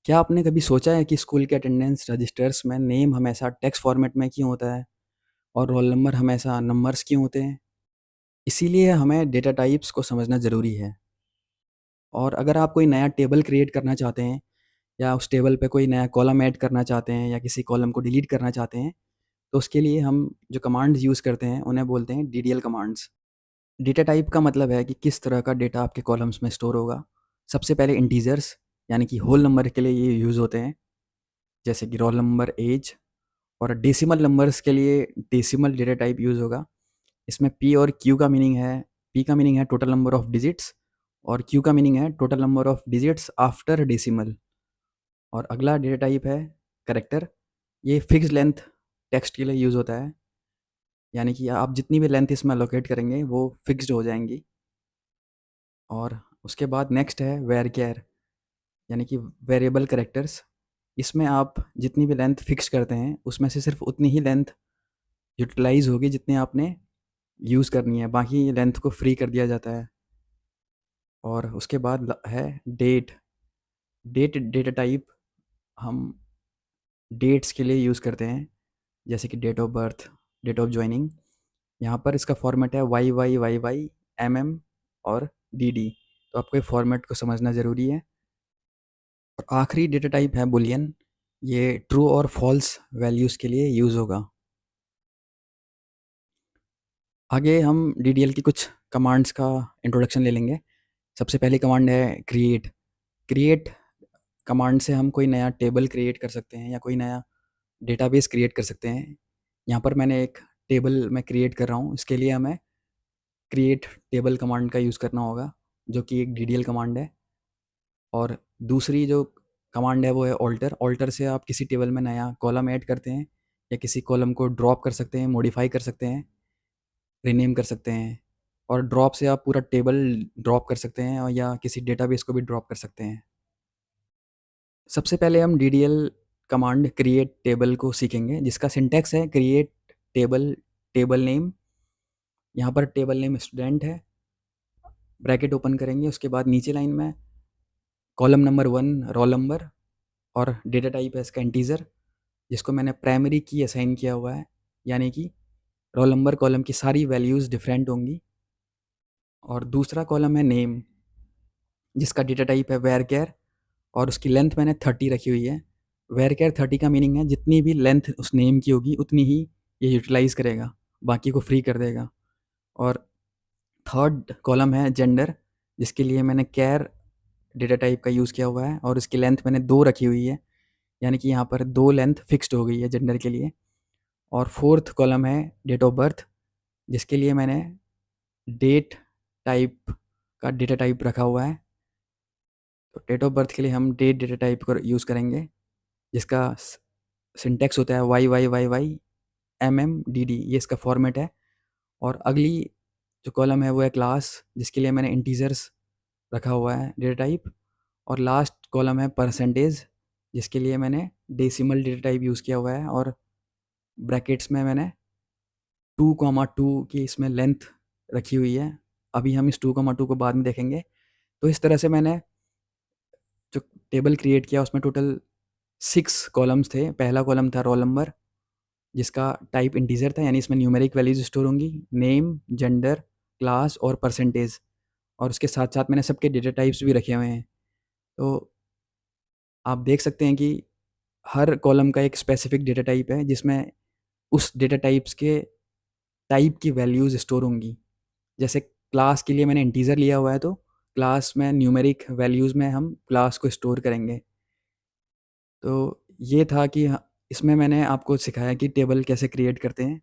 क्या आपने कभी सोचा है कि स्कूल के अटेंडेंस रजिस्टर्स में नेम हमेशा टेक्स्ट फॉर्मेट में क्यों होता है और रोल नंबर हमेशा नंबर्स क्यों होते हैं? इसीलिए हमें डेटा टाइप्स को समझना ज़रूरी है। और अगर आप कोई नया टेबल क्रिएट करना चाहते हैं या उस टेबल पे कोई नया कॉलम ऐड करना चाहते हैं या किसी कॉलम को डिलीट करना चाहते हैं, तो उसके लिए हम जो कमांड्स यूज़ करते हैं उन्हें बोलते हैं डीडीएल कमांड्स। डेटा टाइप का मतलब है कि किस तरह का डेटा आपके कॉलम्स में स्टोर होगा। सबसे पहले इंटीजर्स यानी कि होल नंबर के लिए ये यूज़ होते हैं, जैसे कि रोल नंबर, एज। और डेसिमल नंबर्स के लिए डेसिमल डेटा टाइप यूज़ होगा। इसमें पी और क्यू का मीनिंग है, पी का मीनिंग है टोटल नंबर ऑफ डिजिट्स और क्यू का मीनिंग है total number of digits after decimal. और अगला डेटा टाइप है करेक्टर। ये फिक्स लेंथ टेक्स्ट के लिए यूज़ होता है, यानी कि आप जितनी भी लेंथ इसमें अलोकेट करेंगे वो फिक्स्ड हो जाएंगी। और उसके बाद नेक्स्ट है वेर केयर, यानी कि वेरिएबल करेक्टर्स। इसमें आप जितनी भी लेंथ फिक्स करते हैं उसमें से सिर्फ उतनी ही लेंथ यूटिलाइज होगी जितनी आपने यूज़ करनी है, बाकी लेंथ को फ्री कर दिया जाता है। और उसके बाद है डेट। डेट डेटा टाइप हम डेट्स के लिए यूज़ करते हैं, जैसे कि date of birth, date of joining. यहाँ पर इसका फॉर्मेट है Y Y Y Y, M M और डी डी। तो आपको ये फॉर्मेट को समझना ज़रूरी है। और आखिरी डेटा टाइप है बुलियन। ये ट्रू और फॉल्स वैल्यूज़ के लिए यूज़ होगा। आगे हम डीडीएल की कुछ कमांड्स का इंट्रोडक्शन ले लेंगे। सबसे पहली कमांड है क्रिएट। क्रिएट कमांड से हम कोई नया टेबल क्रिएट कर सकते हैं या कोई नया डेटाबेस क्रिएट कर सकते हैं। यहाँ पर मैंने एक टेबल मैं क्रिएट कर रहा हूँ, इसके लिए हमें क्रिएट टेबल कमांड का यूज़ करना होगा, जो कि एक डीडीएल कमांड है। और दूसरी जो कमांड है वो है ऑल्टर। ऑल्टर से आप किसी टेबल में नया कॉलम ऐड करते हैं या किसी कॉलम को ड्रॉप कर सकते हैं, मॉडिफाई कर सकते हैं, रीनेम कर सकते हैं। और ड्रॉप से आप पूरा टेबल ड्रॉप कर सकते हैं और या किसी डेटाबेस को भी ड्रॉप कर सकते हैं। सबसे पहले हम डीडीएल कमांड क्रिएट टेबल को सीखेंगे, जिसका सिंटैक्स है क्रिएट टेबल, टेबल नेम। यहाँ पर टेबल नेम स्टूडेंट है, ब्रैकेट ओपन करेंगे। उसके बाद नीचे लाइन में कॉलम नंबर 1 रोल नंबर और डेटा टाइप है इसका इंटीजर, जिसको मैंने प्राइमरी की असाइन किया हुआ है, यानी कि रोल नंबर कॉलम की सारी वैल्यूज़ डिफरेंट होंगी। और दूसरा कॉलम है नेम, जिसका डेटा टाइप है वेर केयर और उसकी लेंथ मैंने 30 रखी हुई है। वेर केयर 30 का मीनिंग है जितनी भी लेंथ उस नेम की होगी उतनी ही ये यूटिलाइज़ करेगा, बाकी को फ्री कर देगा। और थर्ड कॉलम है जेंडर, जिसके लिए मैंने केयर डेटा टाइप का यूज़ किया हुआ है और इसकी लेंथ मैंने 2 रखी हुई है, यानी कि यहाँ पर 2 लेंथ फिक्स्ड हो गई है जेंडर के लिए। और फोर्थ कॉलम है डेट ऑफ बर्थ, जिसके लिए मैंने डेट टाइप का डेटा टाइप रखा हुआ है। तो डेट ऑफ बर्थ के लिए हम डेट डेटा टाइप को यूज़ करेंगे, जिसका सिंटैक्स होता है Y Y Y Y, M M D D. ये इसका फॉर्मेट है। और अगली जो कॉलम है वो है क्लास, जिसके लिए मैंने इंटीजर्स रखा हुआ है डेटा टाइप। और लास्ट कॉलम है परसेंटेज, जिसके लिए मैंने डेसिमल डेटा टाइप यूज़ किया हुआ है। और ब्रैकेट्स में मैंने 2,2 की इसमें लेंथ रखी हुई है। अभी हम इस 2,2 को बाद में देखेंगे। तो इस तरह से मैंने जो टेबल क्रिएट किया उसमें टोटल 6 कॉलम्स थे। पहला कॉलम था रोल नंबर, जिसका टाइप इंटीजर था, यानी इसमें न्यूमेरिक वैल्यूज स्टोर होंगी, नेम, जेंडर, क्लास और परसेंटेज। और उसके साथ साथ मैंने सबके डेटा टाइप्स भी रखे हुए हैं। तो आप देख सकते हैं कि हर कॉलम का एक स्पेसिफिक डेटा टाइप है, जिसमें उस डेटा टाइप्स के टाइप की वैल्यूज़ स्टोर होंगी। जैसे क्लास के लिए मैंने इंटीजर लिया हुआ है, तो क्लास में न्यूमेरिक वैल्यूज़ में हम क्लास को स्टोर करेंगे। तो ये था कि इसमें मैंने आपको सिखाया कि टेबल कैसे क्रिएट करते हैं।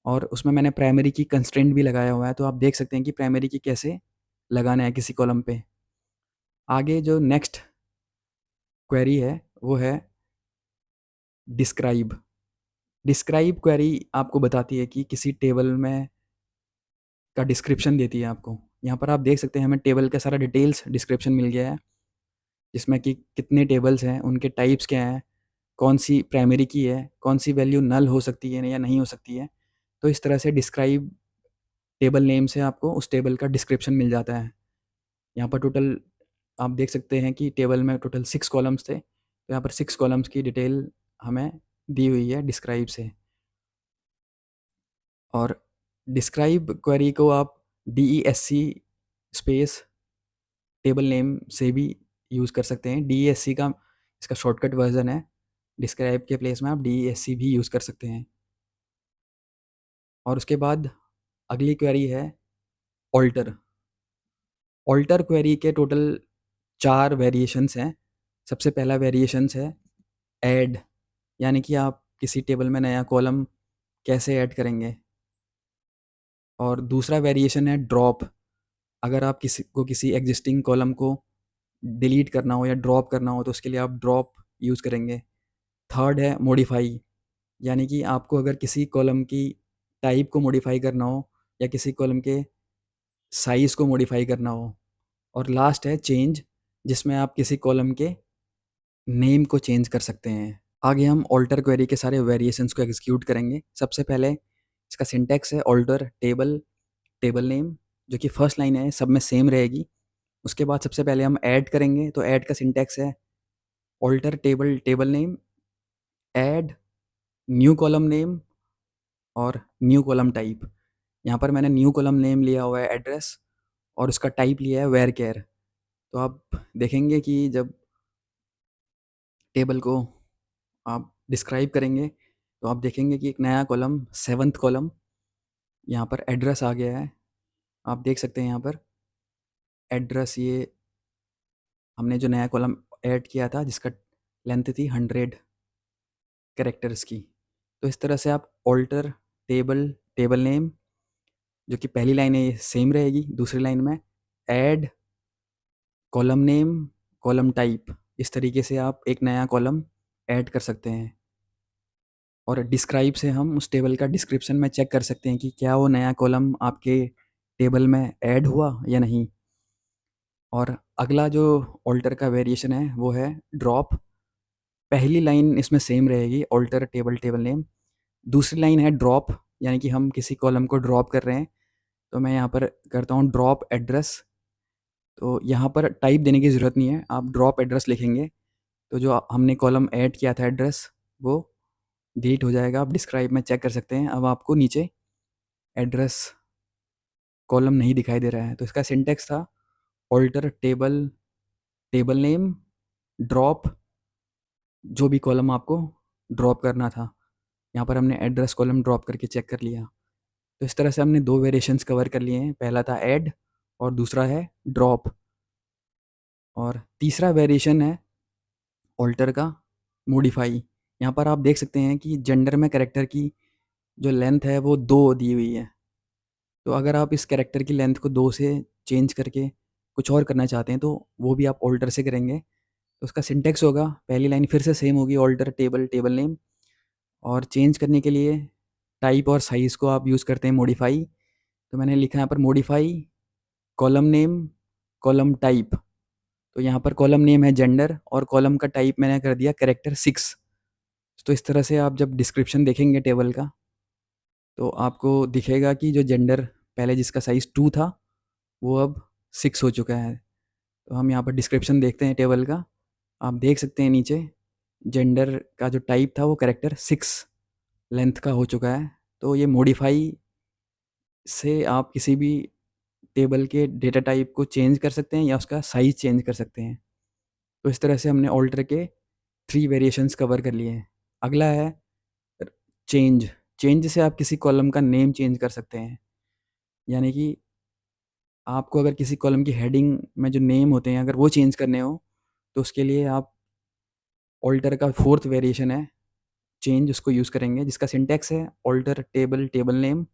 और उसमें मैंने प्राइमरी की कंस्ट्रेंट भी लगाया हुआ है, तो आप देख सकते हैं कि प्राइमरी की कैसे लगाना है किसी कॉलम पे। आगे जो नेक्स्ट क्वेरी है वो है डिस्क्राइब। डिस्क्राइब क्वेरी आपको बताती है कि किसी टेबल में का डिस्क्रिप्शन देती है आपको। यहाँ पर आप देख सकते हैं हमें टेबल का सारा डिटेल्स डिस्क्रिप्शन मिल गया है, जिसमें कि कितने टेबल्स हैं, उनके टाइप्स क्या हैं, कौन सी प्राइमरी की है, कौन सी वैल्यू नल हो सकती है या नहीं हो सकती है। तो इस तरह से डिस्क्राइब टेबल नेम से आपको उस टेबल का डिस्क्रिप्शन मिल जाता है। यहाँ पर टोटल आप देख सकते हैं कि टेबल में टोटल 6 कॉलम्स थे। तो यहाँ पर 6 कॉलम्स की डिटेल हमें दी हुई है डिस्क्राइब से। और डिस्क्राइब क्वेरी को आप DESC स्पेस टेबल नेम से भी यूज़ कर सकते हैं। DESC का इसका शॉर्टकट वर्जन है। डिस्क्राइब के प्लेस में आप DESC भी यूज़ कर सकते हैं। और उसके बाद अगली क्वेरी है ऑल्टर। ऑल्टर क्वेरी के टोटल 4 वेरिएशंस हैं। सबसे पहला वेरिएशंस है ऐड, यानी कि आप किसी टेबल में नया कॉलम कैसे ऐड करेंगे। और दूसरा वेरिएशन है ड्रॉप। अगर आप किसी एग्जिस्टिंग कॉलम को डिलीट करना हो या ड्रॉप करना हो तो उसके लिए आप ड्रॉप यूज़ करेंगे। थर्ड है मॉडिफाई, यानी कि आपको अगर किसी कॉलम की टाइप को मॉडिफाई करना हो या किसी कॉलम के साइज़ को मॉडिफाई करना हो। और लास्ट है चेंज, जिसमें आप किसी कॉलम के नेम को चेंज कर सकते हैं। आगे हम ऑल्टर क्वेरी के सारे वेरिएशंस को एग्जीक्यूट करेंगे। सबसे पहले इसका सिंटैक्स है ऑल्टर टेबल टेबल नेम, जो कि फर्स्ट लाइन है, सब में सेम रहेगी। उसके बाद सबसे पहले हम ऐड करेंगे, तो ऐड का सिंटैक्स है alter table table name add new column name और न्यू कॉलम टाइप। यहाँ पर मैंने न्यू कॉलम नेम लिया हुआ है एड्रेस और उसका टाइप लिया है वेयर केयर। तो आप देखेंगे कि जब टेबल को आप डिस्क्राइब करेंगे तो आप देखेंगे कि एक नया कॉलम 7th कॉलम यहाँ पर एड्रेस आ गया है। आप देख सकते हैं यहाँ पर एड्रेस, ये हमने जो नया कॉलम ऐड किया था जिसका लेंथ थी 100 कैरेक्टर्स की। तो इस तरह से आप ऑल्टर टेबल टेबल नेम, जो कि पहली लाइन है ये सेम रहेगी, दूसरी लाइन में add column name column type, इस तरीके से आप एक नया कॉलम ऐड कर सकते हैं। और डिस्क्राइब से हम उस टेबल का डिस्क्रिप्शन में चेक कर सकते हैं कि क्या वो नया कॉलम आपके टेबल में ऐड हुआ या नहीं। और अगला जो ऑल्टर का वेरिएशन है वो है ड्रॉप। पहली लाइन इसमें सेम रहेगी ऑल्टर टेबल टेबल नेम, दूसरी लाइन है ड्रॉप, यानी कि हम किसी कॉलम को ड्रॉप कर रहे हैं। तो मैं यहाँ पर करता हूँ ड्रॉप एड्रेस। तो यहाँ पर टाइप देने की ज़रूरत नहीं है, आप ड्रॉप एड्रेस लिखेंगे तो जो हमने कॉलम ऐड किया था एड्रेस वो डिलीट हो जाएगा। आप डिस्क्राइब में चेक कर सकते हैं, अब आपको नीचे एड्रेस कॉलम नहीं दिखाई दे रहा है। तो इसका सिंटेक्स था alter table table name drop जो भी कॉलम आपको ड्रॉप करना था। यहाँ पर हमने एड्रेस कॉलम ड्रॉप करके चेक कर लिया। तो इस तरह से हमने 2 वेरिएशंस कवर कर लिए हैं, पहला था ऐड और दूसरा है ड्रॉप। और तीसरा वेरिएशन है ऑल्टर का मॉडिफाई। यहाँ पर आप देख सकते हैं कि जेंडर में कैरेक्टर की जो लेंथ है वो 2 दी हुई है। तो अगर आप इस कैरेक्टर की लेंथ को 2 से चेंज करके कुछ और करना चाहते हैं तो वो भी आप ऑल्टर से करेंगे। तो उसका सिंटेक्स होगा, पहली लाइन फिर से सेम होगी ऑल्टर टेबल टेबल नेम, और चेंज करने के लिए टाइप और साइज़ को आप यूज़ करते हैं मॉडिफाई। तो मैंने लिखा है यहाँ पर modify column name column type. तो यहाँ पर कॉलम नेम है जेंडर और कॉलम का टाइप मैंने कर दिया कैरेक्टर 6। तो इस तरह से आप जब डिस्क्रिप्शन देखेंगे टेबल का तो आपको दिखेगा कि जो जेंडर पहले जिसका साइज़ 2 था वो अब 6 हो चुका है। तो हम यहाँ पर डिस्क्रिप्शन देखते हैं टेबल का, आप देख सकते हैं नीचे जेंडर का जो टाइप था वो कैरेक्टर 6 लेंथ का हो चुका है। तो ये मॉडिफाई से आप किसी भी टेबल के डेटा टाइप को चेंज कर सकते हैं या उसका साइज़ चेंज कर सकते हैं। तो इस तरह से हमने ऑल्टर के 3 वेरिएशंस कवर कर लिए हैं। अगला है चेंज। चेंज से आप किसी कॉलम का नेम चेंज कर सकते हैं, यानी कि आपको अगर किसी कॉलम की हेडिंग में जो नेम होते हैं अगर वो चेंज करने हो तो उसके लिए आप ऑल्टर का 4th वेरिएशन है चेंज, उसको यूज़ करेंगे जिसका सिंटैक्स है ऑल्टर टेबल टेबल नेम।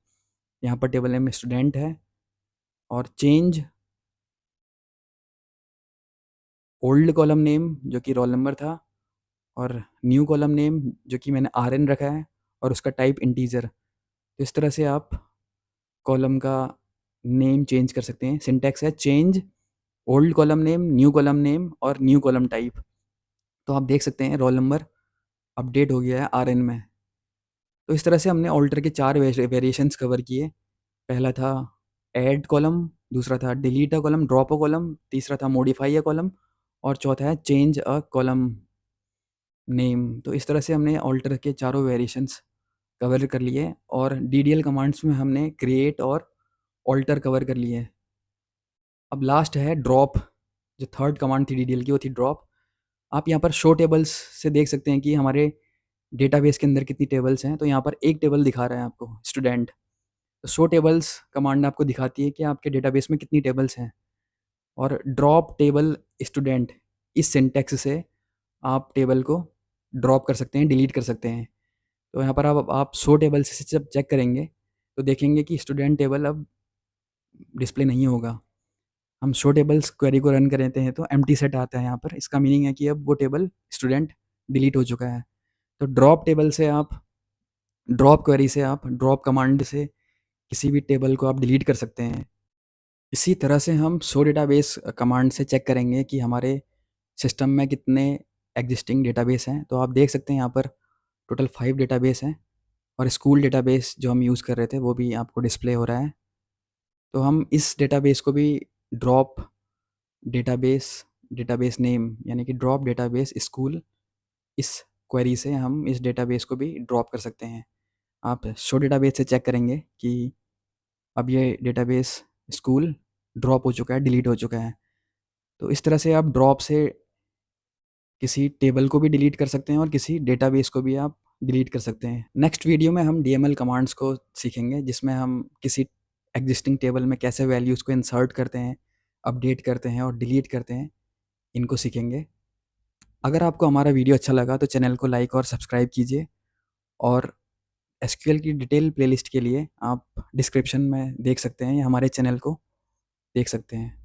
यहाँ पर टेबल नेम में स्टूडेंट है और चेंज ओल्ड कॉलम नेम जो कि रोल नंबर था और न्यू कॉलम नेम जो कि मैंने RN रखा है और उसका टाइप इंटीजर। तो इस तरह से आप कॉलम का नेम चेंज कर सकते हैं। सिंटैक्स है change old column name new column name और न्यू कॉलम टाइप। तो आप देख सकते हैं रोल नंबर अपडेट हो गया है RN में। तो इस तरह से हमने ऑल्टर के 4 वेरिएशंस कवर किए। पहला था ऐड कॉलम, दूसरा था delete a column drop a column, तीसरा था मॉडिफाई अ कॉलम और चौथा है चेंज अ कॉलम। नेम। तो इस तरह से हमने ऑल्टर के चारों वेरिएशंस कवर कर लिए और डीडीएल कमांड्स में हमने क्रिएट और ऑल्टर कवर कर लिए। अब लास्ट है ड्रॉप। जो थर्ड कमांड थी डीडीएल की वो थी ड्रॉप। आप यहाँ पर शो टेबल्स से देख सकते हैं कि हमारे डेटाबेस के अंदर कितनी टेबल्स हैं। तो यहाँ पर एक टेबल दिखा रहा है आपको स्टूडेंट। तो शो टेबल्स कमांड आपको दिखाती है कि आपके डेटाबेस में कितनी टेबल्स हैं। और ड्रॉप टेबल स्टूडेंट, इस सिंटैक्स से आप टेबल को ड्रॉप कर सकते हैं, डिलीट कर सकते हैं। तो यहाँ पर आप शो टेबल से जब चेक करेंगे तो देखेंगे कि स्टूडेंट टेबल अब डिस्प्ले नहीं होगा। हम शो टेबल्स क्वेरी को रन करते हैं तो एम्प्टी सेट आता है यहाँ पर। इसका मीनिंग है कि अब वो टेबल स्टूडेंट डिलीट हो चुका है। तो ड्रॉप टेबल से आप, ड्रॉप क्वेरी से आप, ड्रॉप कमांड से किसी भी टेबल को आप डिलीट कर सकते हैं। इसी तरह से हम शो डेटाबेस कमांड से चेक करेंगे कि हमारे सिस्टम में कितने एग्जिस्टिंग डेटाबेस हैं। तो आप देख सकते हैं यहाँ पर टोटल 5 डेटाबेस हैं और स्कूल डेटाबेस जो हम यूज़ कर रहे थे वो भी आपको डिस्प्ले हो रहा है। तो हम इस डेटाबेस को भी ड्रॉप डेटाबेस, डेटाबेस नेम यानी कि ड्रॉप डेटाबेस स्कूल, इस क्वेरी से हम इस डेटाबेस को भी ड्रॉप कर सकते हैं। आप शो डेटाबेस से चेक करेंगे कि अब ये डेटाबेस स्कूल ड्रॉप हो चुका है, डिलीट हो चुका है। तो इस तरह से आप ड्रॉप से किसी टेबल को भी डिलीट कर सकते हैं और किसी डेटाबेस को भी आप डिलीट कर सकते हैं। नेक्स्ट वीडियो में हम डीएमएल कमांड्स को सीखेंगे जिसमें हम किसी एग्जिस्टिंग टेबल में कैसे वैल्यूज़ को इंसर्ट करते हैं, अपडेट करते हैं और डिलीट करते हैं, इनको सीखेंगे। अगर आपको हमारा वीडियो अच्छा लगा तो चैनल को लाइक और सब्सक्राइब कीजिए और एसक्यूएल की डिटेल प्लेलिस्ट के लिए आप डिस्क्रिप्शन में देख सकते हैं या हमारे चैनल को देख सकते हैं।